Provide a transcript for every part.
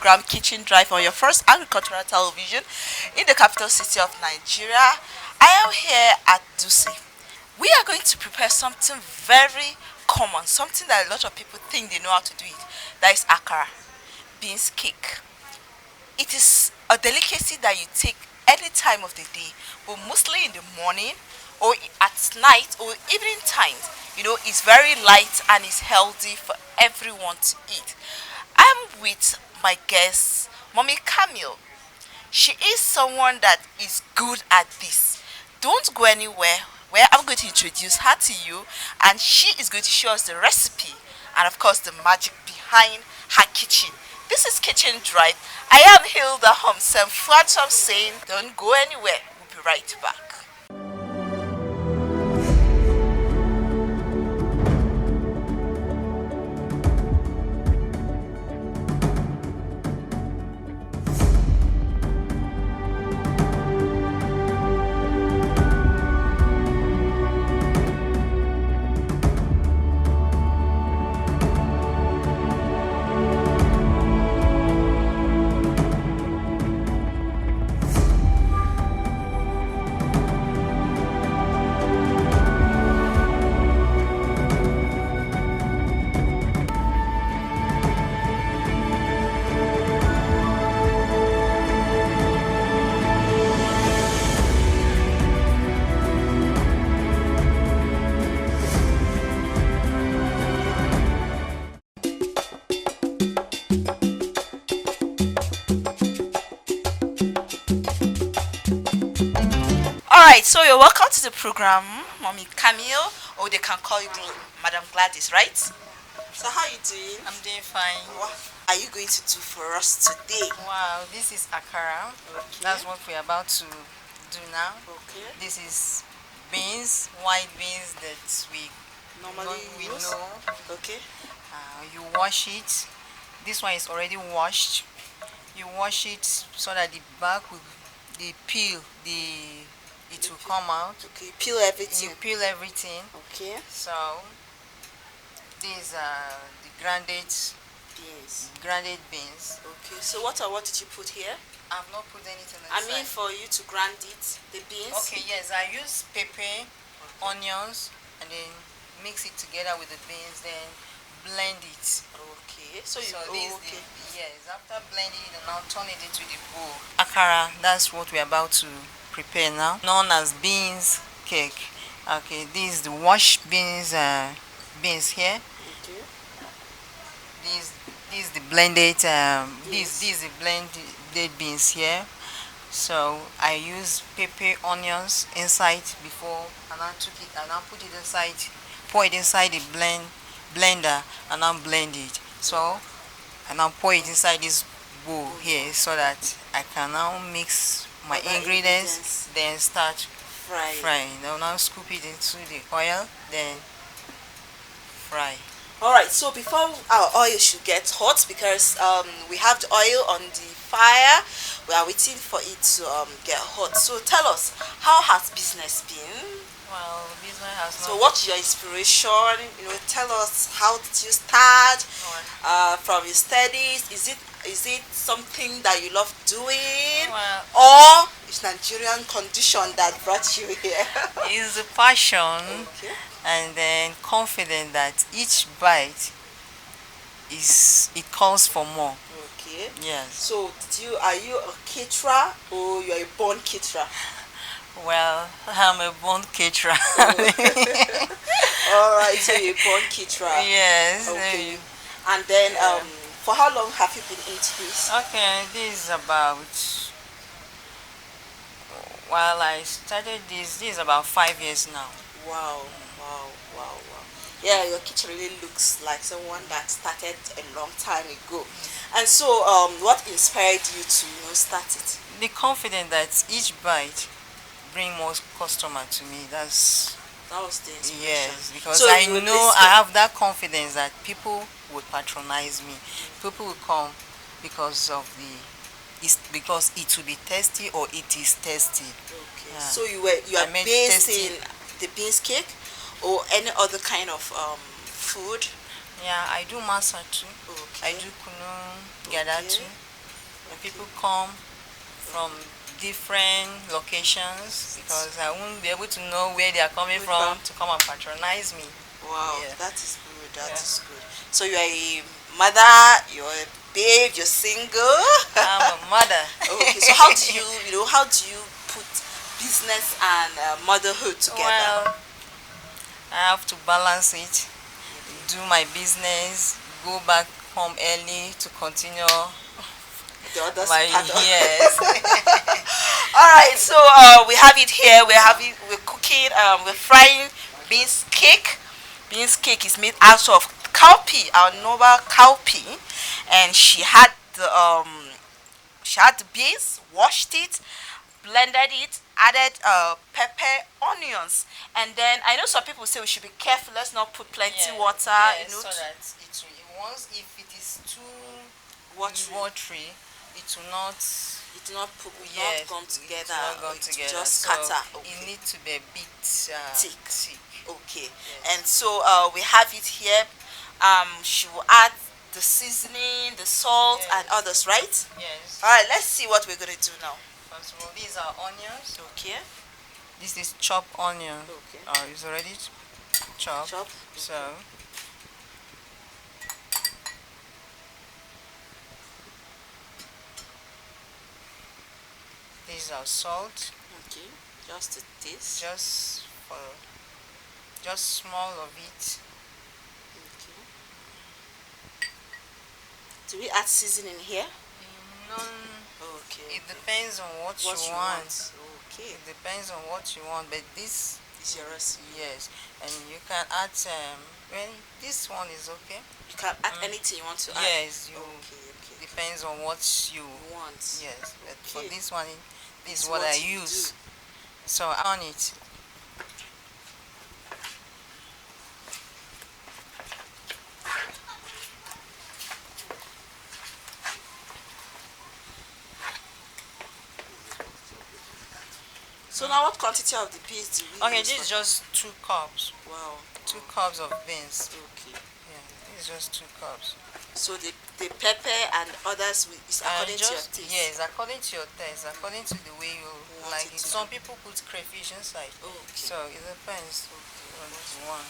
program Kitchen Drive on your first agricultural television in the capital city of Nigeria. I am here at Dusi. We are going to prepare something very common, something that a lot of people think they know how to do it. That is Akara, beans cake. It is a delicacy that you take any time of the day, but mostly in the morning or at night or evening times. It's very light and it's healthy for everyone to eat. I'm with my guest, Mommy Camille. She is someone that is good at this. Don't go anywhere where I'm going to introduce her to you and she is going to show us the recipe and of course the magic behind her kitchen. This is Kitchen Drive. I am Hilda Homsem. Flats I'm saying don't go anywhere. We'll be right back. Alright, so you're welcome to the program, Mommy Camille, or they can call you Madam Gladys, right? So how are you doing? I'm doing fine. What are you going to do for us today? Wow, this is Akara. Okay. That's what we're about to do now. Okay. This is beans, white beans that we Normally use? know. Okay. You wash it. This one is already washed. You wash it so that the back will, the peel, it will come out. Okay, peel everything. You peel everything. Okay. So these are the grounded beans. Okay, so what did you put here? I've not put anything I inside. mean for you to grind it, the beans. Okay, yes, I use pepper, onions, and then mix it together with the beans, then blend it. Okay, Yes, after blending it, and I'll turn it into the bowl. Akara, that's what we're about to prepare now, known as beans cake. Okay, this is the washed beans here. Okay. This the blended this the blended beans here. So I use pepper, onions inside before, and I took it and I put it inside, pour it inside the blender, and I'll blend it. So and I'll pour it inside this bowl here so that I can now mix my ingredients, then start frying. Now scoop it into the oil, then fry. Alright, so before our oil should get hot, because we have the oil on the fire, we are waiting for it to get hot. So tell us, how has business been? Well, business has So what's your inspiration? Tell us, how did you start from your studies? Is it something that you love doing, or it's Nigerian condition that brought you here? It's a passion. Okay. And then confident that each bite calls for more. Okay. Yes. So are you a caterer or you're a born caterer? Well, I'm a born caterer. Alright, so you're a born caterer. Yes. Okay. And then for how long have you been into this? Okay, this is about, while I started this is about 5 years now. Wow. Yeah, your kitchen really looks like someone that started a long time ago. And so what inspired you to start it? The confidence that each bite bring more customer to me. That was the inspiration. Yes, because so I know I have that confidence that people would patronize me. People will come because of because it will be tasty, or it is tasty. Okay. Yeah. So you are based in the beans cake or any other kind of food? Yeah, I do masa too. Okay. I do kunu, gada too. when people come from different locations, because I won't be able to know where they are coming from to come and patronize me. Wow, Yeah. that is good. That Yeah. is good. So you are a mother, you're a babe, you're single. I'm a mother. Okay, so how do you, how do you put business and motherhood together? Well, I have to balance it, do my business, go back home early to continue The other my part of years. All right, so we have it here. We're cooking. We're frying beans cake. Beans cake is made out of cowpea, our noble cowpea, and she had the beans, washed it, blended it, added pepper, onions, and then I know some people say we should be careful. Let's not put plenty Yeah, water. yeah, so that once if it is too Watery. watery, it will not. It will not put, will not Yes, come it together. will not Or come it will together. just So scatter. it Okay. needs to be a bit Thick. thick. Okay. And Yes. so we have it here. She will add the seasoning, the salt, and Yes. others, right? Yes. All right. Let's see what we're gonna do now. First of all, these are onions. Okay. This is chopped onion. Okay. It's already chopped. Chop. So these are salt. Okay. Just a taste. Just for just small of it. Okay. Do we add seasoning here? None. Okay. It depends on what What you you want. want. Okay. It depends on what you want, but this, It's your recipe. yes, and you can add well, this one is okay. You can add anything you want to add. Yes, you Okay. Okay. depends on what you You want. yes, but for Okay. this one, this It's is what I you use. do. So on it. So now, what quantity of the beans do we Okay, use? this is just 2 cups. Wow. 2 cups of beans. Okay. Yeah, this is just 2 cups. So the pepper and others is according to your taste. Yes, according to your taste, according to the way you Want like it it. to Some people put crayfish inside. Okay. So it depends on what you want.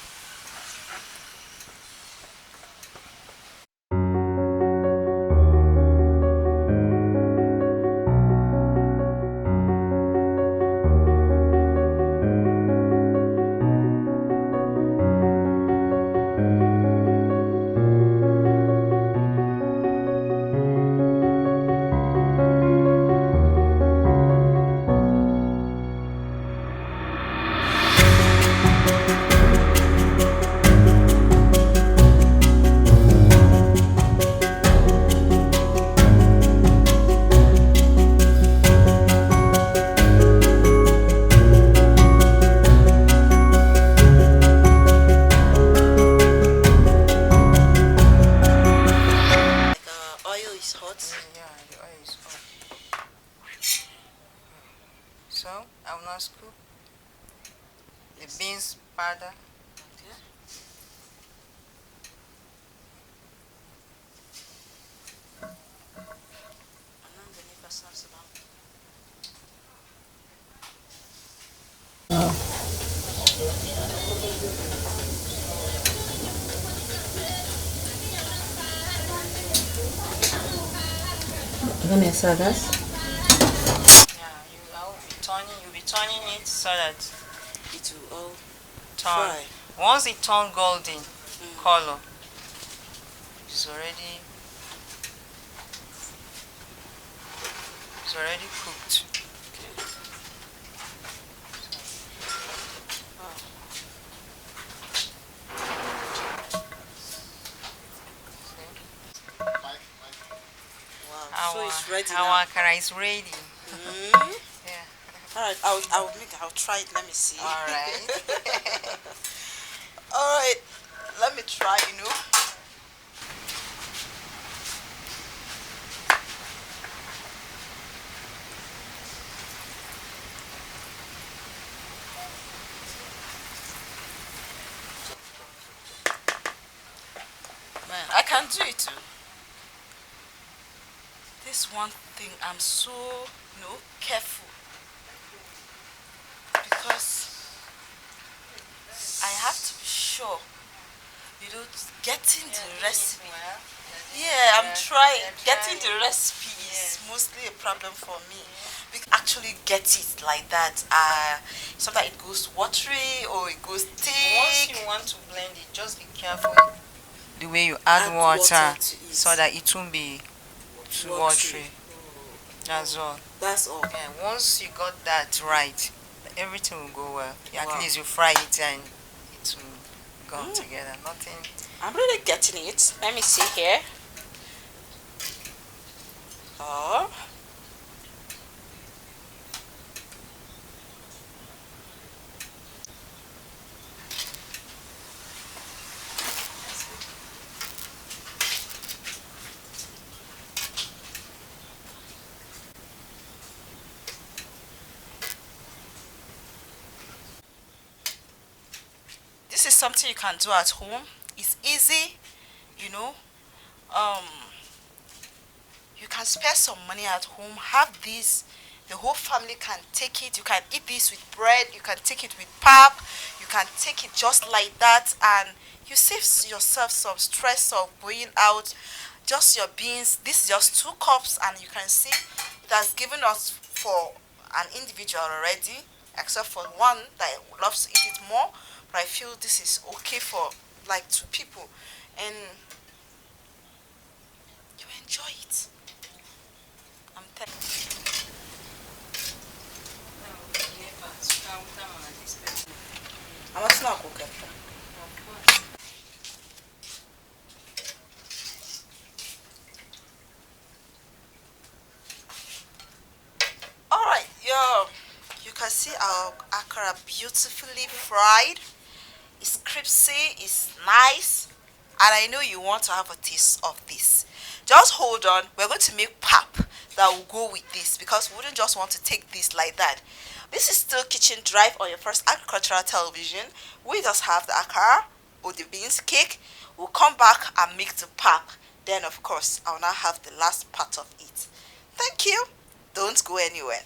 Like oil is hot. Yeah, the oil is hot. So I will now scoop the beans powder. Okay. And then the neighbor serves it out. Vanessa, that's Yeah, you'll be turning it so that It will all turn. fry. Once it turn golden color, it's already cooked. Wow. So it's ready Our now. akara is ready. Mm. Yeah. All right. I'll try it. Let me see. All right. All right. Let me try. Man, I can do it too. This is one thing I'm so, careful because I have to be sure, getting the recipe. Yeah, I'm trying. Getting the recipe is mostly a problem for me. Because actually get it like that. Sometimes it goes watery or it goes Once thick. you want to blend it, just be careful the way you add water so that it won't be too watery. That's all. That's all. And once you got that right, everything will go well. At Wow. least you fry it and it will go together. Nothing. I'm really getting it. Let me see here. Oh. This is something you can do at home. It's easy, you know. Um, you can spare some money at home. Have this. The whole family can take it. You can eat this with bread. You can take it with pap. You can take it just like that, and you save yourself some stress of going out. Just your beans. This is just 2 cups, and you can see it has given us for an individual already, except for one that loves to eat it more. But I feel this is okay for like 2 people, and you enjoy it. I'm telling I'm a snack cooker. Alright, you can see our akara beautifully fried. It's crispy, it's nice, and I know you want to have a taste of this. Just hold on, we're going to make pap that will go with this because we wouldn't just want to take this like that. This is still Kitchen Drive on your first agricultural television. We just have the akara or the beans cake. We'll come back and make the pap. Then, of course, I'll now have the last part of it. Thank you. Don't go anywhere.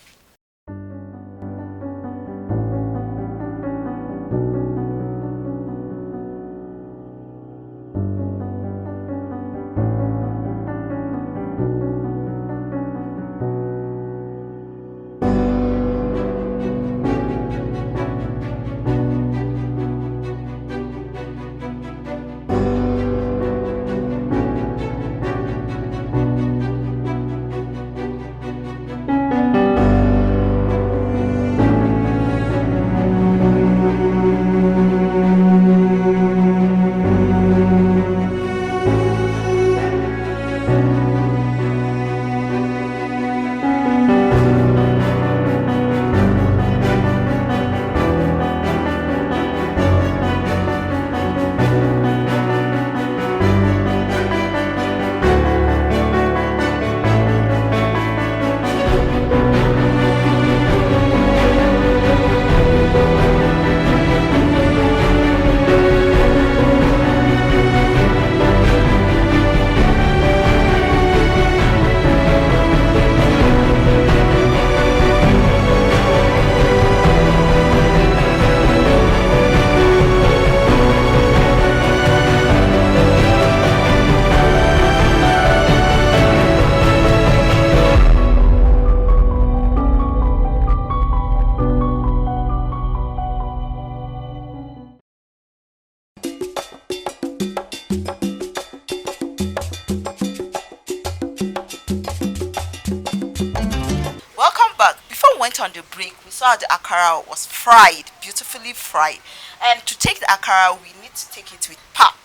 Welcome back. Before we went on the break, we saw the akara was fried, beautifully fried. And to take the akara, we need to take it with pap.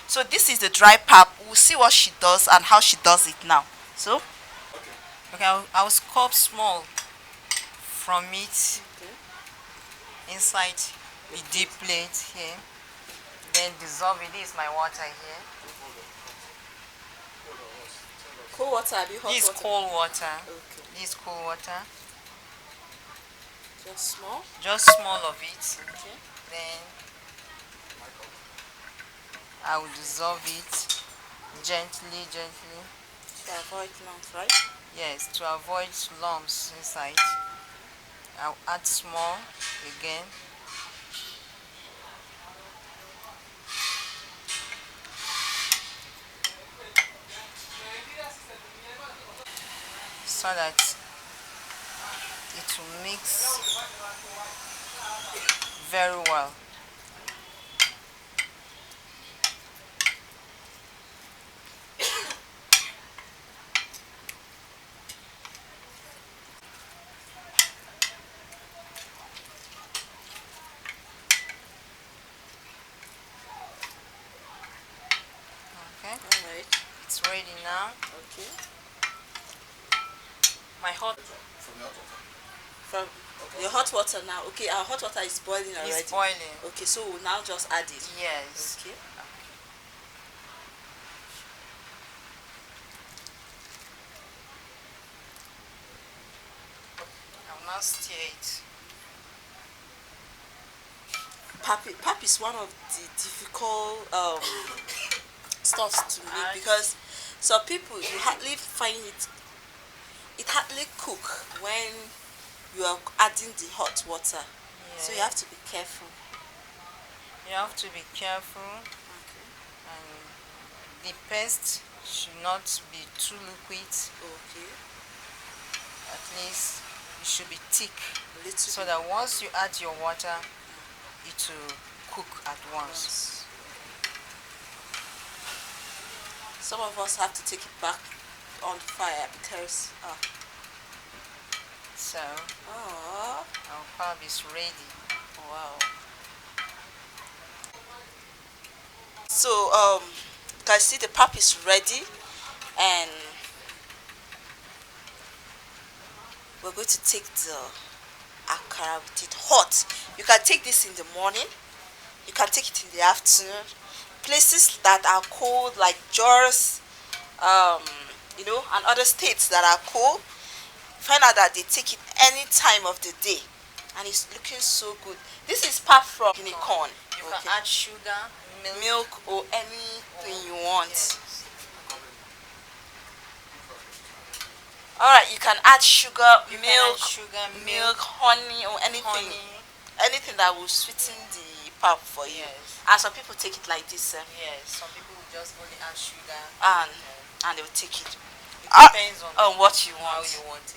So this is the dry pap. We'll see what she does and how she does it now. So, Okay, I'll scoop small from it inside the deep plate here. Then dissolve it. This is my water here. cold water, hot This is water. cold water. Okay. This is cold water. Just small. Just small of it. Okay. Then I will dissolve it gently, gently. To avoid lumps, right? Yes, to avoid lumps inside. I'll add small again. So that it will mix very well. Okay, Alright. it's ready now. Okay. My hot From your hot water now. Okay, our hot water is boiling already. is boiling. Okay, so we'll now just add it. Yes. Okay. I'll now stir it. Pap is one of the difficult stuffs to make Right. because some people you hardly find it hardly cook when you are adding the hot water. So you Yeah. have to be careful. You have to be careful, Okay. and the paste should not be too liquid. Okay. At least it should be thick, A little so bit. that once you add your water, it will cook at once. Yes. Some of us have to take it back on fire because So oh our pap is ready. wow. So you can see the pap is ready and we're going to take the akara with it hot. You can take this in the morning, you can take it in the afternoon. Places that are cold like Jos, and other states that are cold, find out that they take it any time of the day and it's looking so good. This is pap from guinea corn. You Okay. can add sugar, Milk or anything you want. Yes. Alright, you can add sugar, You can milk, add sugar, milk, honey, or anything. honey. Anything that will sweeten the pap for you. Yes. And some people take it like this, Yes. Some people will just only add sugar. and they will take it. It depends On what you how want. you want it.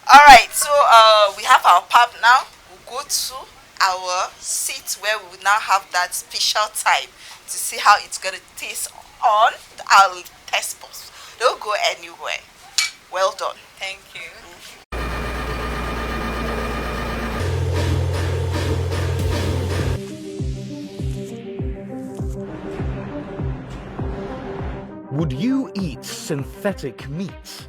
Alright, so we have our pap now. We'll go to our seat where we will now have that special time to see how it's gonna taste on our test box. Don't go anywhere. Well done. Thank you. Would you eat synthetic meat?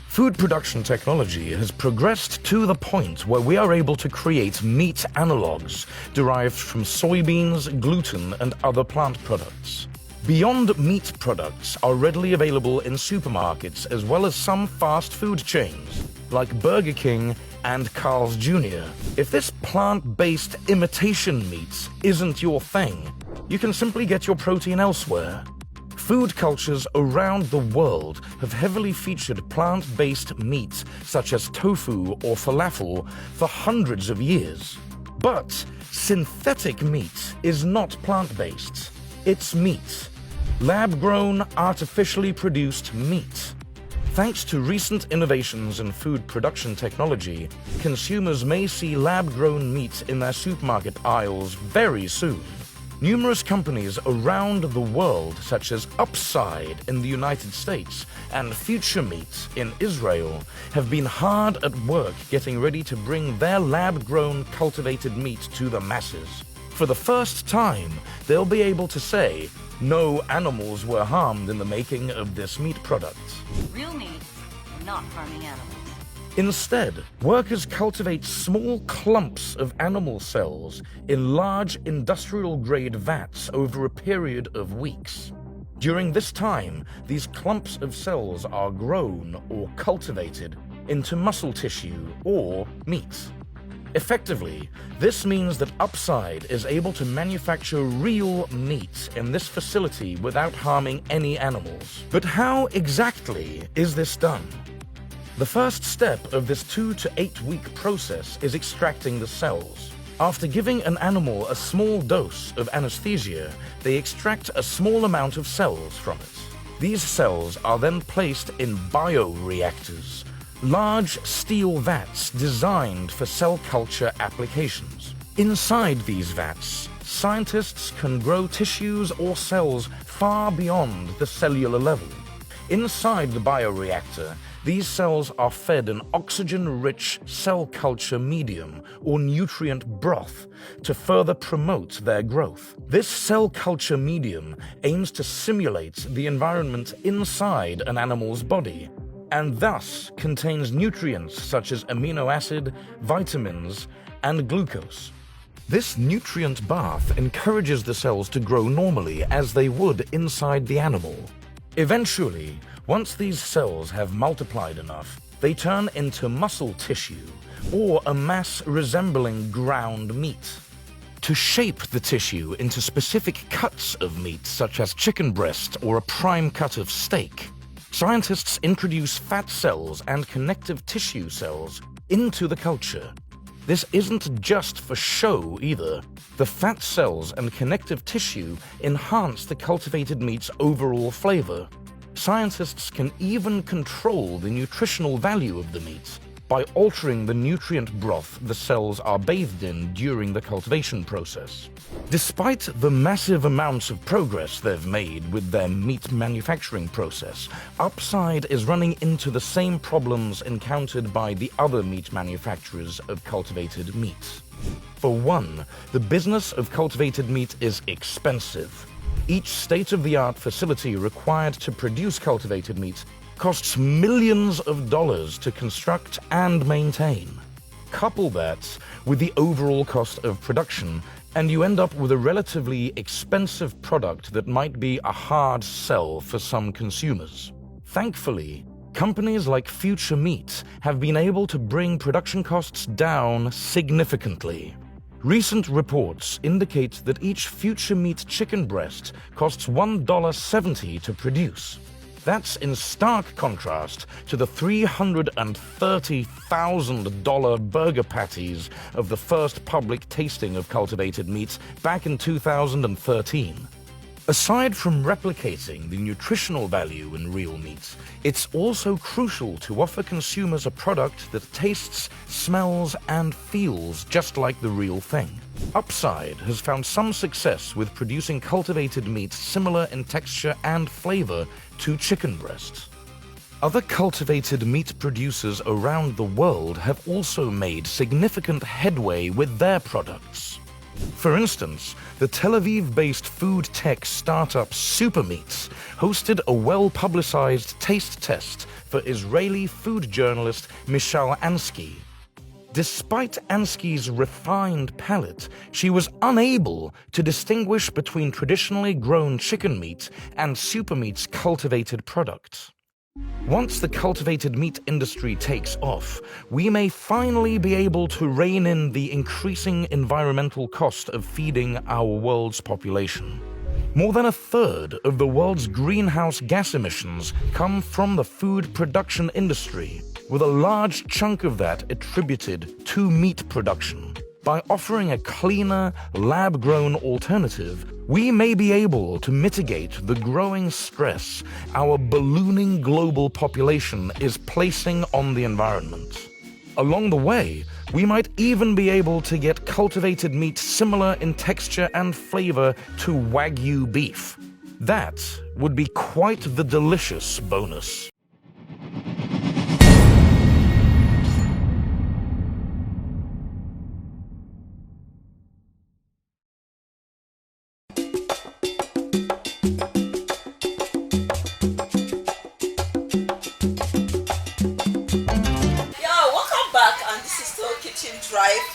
Food production technology has progressed to the point where we are able to create meat analogues derived from soybeans, gluten, and other plant products. Beyond Meat products are readily available in supermarkets as well as some fast food chains like Burger King and Carl's Jr. If this plant-based imitation meat isn't your thing, you can simply get your protein elsewhere. Food cultures around the world have heavily featured plant-based meats such as tofu or falafel for hundreds of years. But synthetic meat is not plant-based. It's meat. Lab-grown, artificially produced meat. Thanks to recent innovations in food production technology, consumers may see lab-grown meat in their supermarket aisles very soon. Numerous companies around the world, such as Upside in the United States and Future Meat in Israel, have been hard at work getting ready to bring their lab-grown cultivated meat to the masses. For the first time, they'll be able to say, no animals were harmed in the making of this meat product. Real meat, not harming animals. Instead, workers cultivate small clumps of animal cells in large industrial-grade vats over a period of weeks. During this time, these clumps of cells are grown or cultivated into muscle tissue or meat. Effectively, this means that Upside is able to manufacture real meat in this facility without harming any animals. But how exactly is this done? The first step of this 2 to 8 week process is extracting the cells. After giving an animal a small dose of anesthesia, they extract a small amount of cells from it. These cells are then placed in bioreactors, large steel vats designed for cell culture applications. Inside these vats, scientists can grow tissues or cells far beyond the cellular level. Inside the bioreactor, these cells are fed an oxygen-rich cell culture medium or nutrient broth to further promote their growth. This cell culture medium aims to simulate the environment inside an animal's body and thus contains nutrients such as amino acid, vitamins, and glucose. This nutrient bath encourages the cells to grow normally as they would inside the animal. Eventually, once these cells have multiplied enough, they turn into muscle tissue or a mass resembling ground meat. To shape the tissue into specific cuts of meat such as chicken breast or a prime cut of steak, scientists introduce fat cells and connective tissue cells into the culture. This isn't just for show either. The fat cells and connective tissue enhance the cultivated meat's overall flavor. Scientists can even control the nutritional value of the meat by altering the nutrient broth the cells are bathed in during the cultivation process. Despite the massive amounts of progress they've made with their meat manufacturing process, Upside is running into the same problems encountered by the other meat manufacturers of cultivated meat. For one, the business of cultivated meat is expensive. Each state-of-the-art facility required to produce cultivated meat costs millions of dollars to construct and maintain. Couple that with the overall cost of production, and you end up with a relatively expensive product that might be a hard sell for some consumers. Thankfully, companies like Future Meat have been able to bring production costs down significantly. Recent reports indicate that each Future Meat chicken breast costs $1.70 to produce. That's in stark contrast to the $330,000 burger patties of the first public tasting of cultivated meat back in 2013. Aside from replicating the nutritional value in real meat, it's also crucial to offer consumers a product that tastes, smells, and feels just like the real thing. Upside has found some success with producing cultivated meat similar in texture and flavor to chicken breast. Other cultivated meat producers around the world have also made significant headway with their products. For instance, the Tel Aviv-based food tech startup Supermeats hosted a well-publicized taste test for Israeli food journalist Michal Ansky. Despite Ansky's refined palate, she was unable to distinguish between traditionally grown chicken meat and Supermeat's cultivated products. Once the cultivated meat industry takes off, we may finally be able to rein in the increasing environmental cost of feeding our world's population. More than a third of the world's greenhouse gas emissions come from the food production industry, with a large chunk of that attributed to meat production. By offering a cleaner, lab-grown alternative, we may be able to mitigate the growing stress our ballooning global population is placing on the environment. Along the way, we might even be able to get cultivated meat similar in texture and flavor to Wagyu beef. That would be quite the delicious bonus. Drive.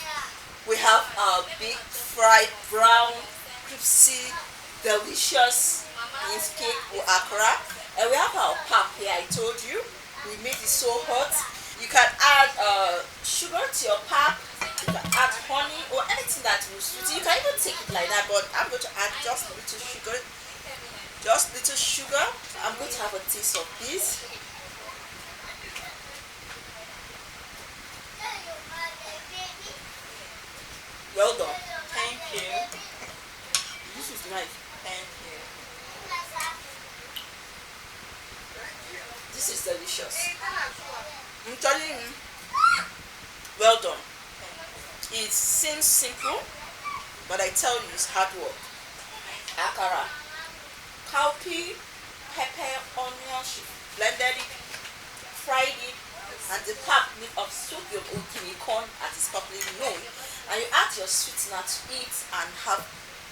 We have our big fried brown crispy delicious beans cake or Akara, and we have our pap here. I told you we made it so hot. You can add sugar to your pap, you can honey or anything that will suit you. You can even take it like that, but I'm going to add just a little sugar. Just little sugar. I'm going to have a taste of this. Well done. Thank you. This is nice. Thank you. This is delicious. I'm telling you. Well done. It seems simple, but I tell you it's hard work. Akara. Cowpea, pepper, onion, she blended it, fried it, and the pap made of soup your guinea corn as it's popularly known. And you add your sweetener to it and have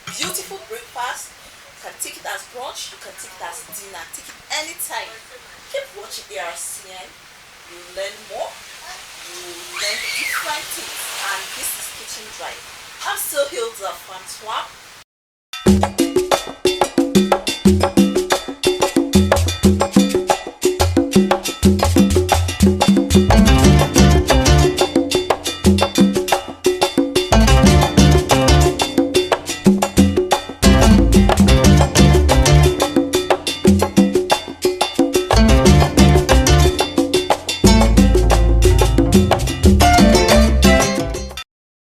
beautiful breakfast. You can take it as brunch, you can take it as dinner, take it anytime. Keep watching ARCN, you learn more, you learn different things, and this is Kitchen Drive. I'm still Hilda Francois.